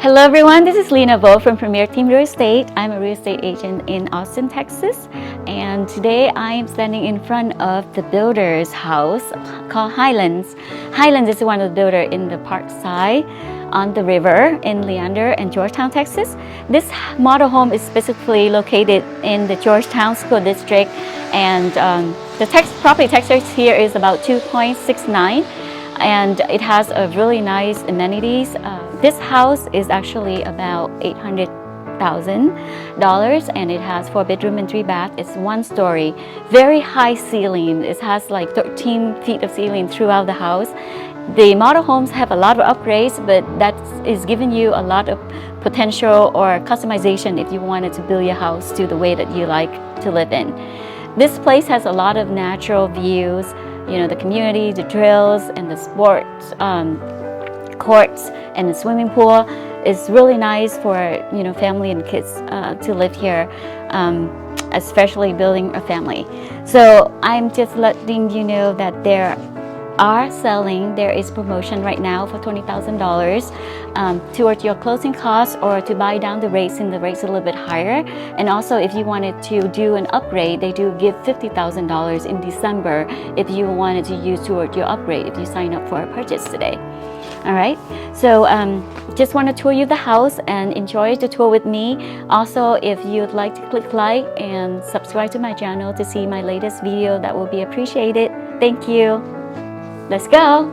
Hello everyone, this is Lena from Premier Team Real Estate. I'm a real estate agent in Austin, Texas, and today I am standing in front of the builder's house called Highlands. Highlands is one of the builders in the park side on the river in Leander and Georgetown, Texas. This model home is specifically located in the Georgetown School District, and the property tax rate here is about 2.69. and it has a really nice amenities. This house is actually about $800,000 and it has 4 bedroom and 3 bath. It's 1 story, very high ceiling. It has like 13 feet of ceiling throughout the house. The model homes have a lot of upgrades, but that is giving you a lot of potential or customization if you wanted to build your house to the way that you like to live in. This place has a lot of natural views, you know, the community, the trails, and the sports courts and the swimming pool is really nice for, you know, family and kids to live here, especially building a family. So I'm just letting you know that there is promotion right now for $20,000 towards your closing costs or to buy down the rates, and the rates a little bit higher. And also, if you wanted to do an upgrade, they do give $50,000 in December if you wanted to use towards your upgrade if you sign up for a purchase today. All right, so just want to tour you the house and enjoy the tour with me. Also, if you'd like to click like and subscribe to my channel to see my latest video, that will be appreciated. Thank you. Let's go!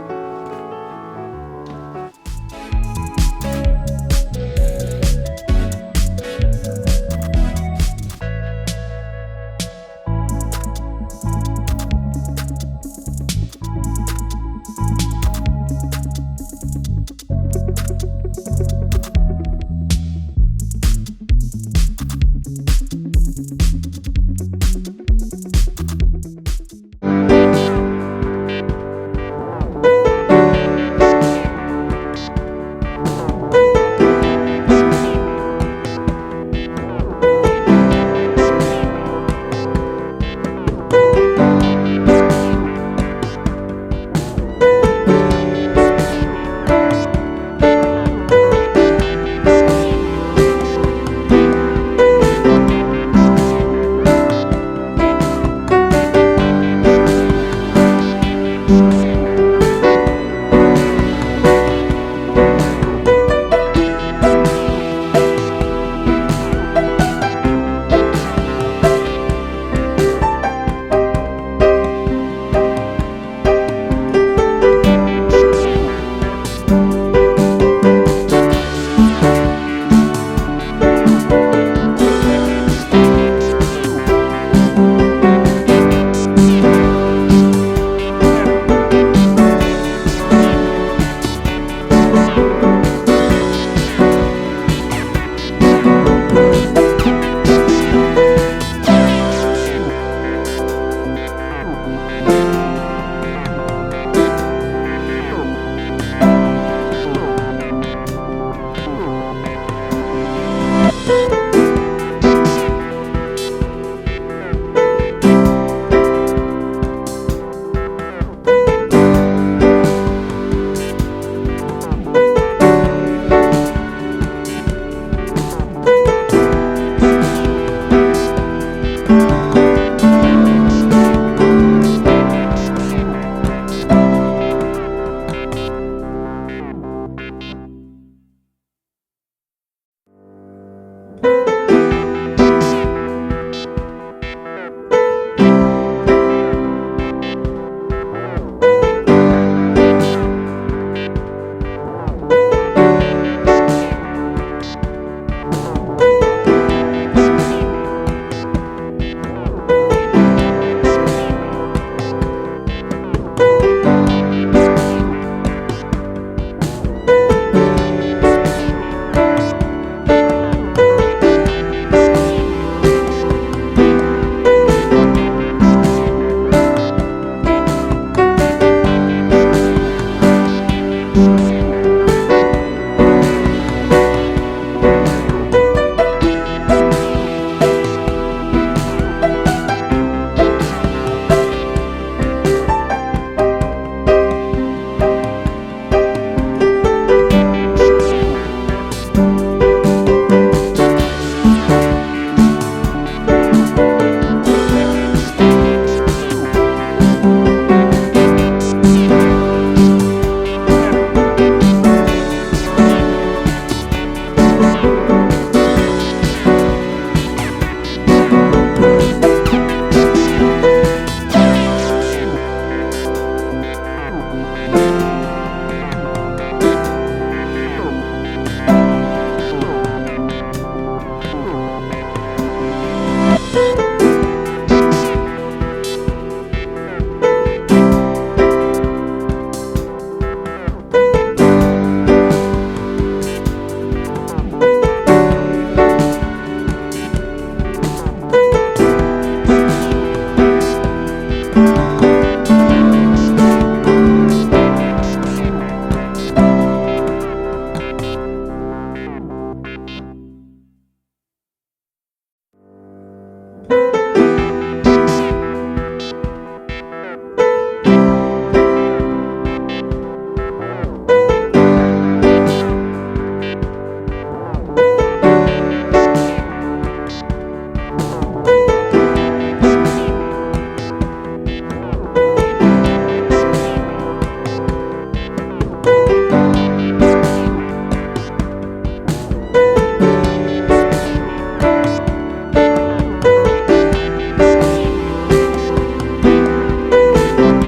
you.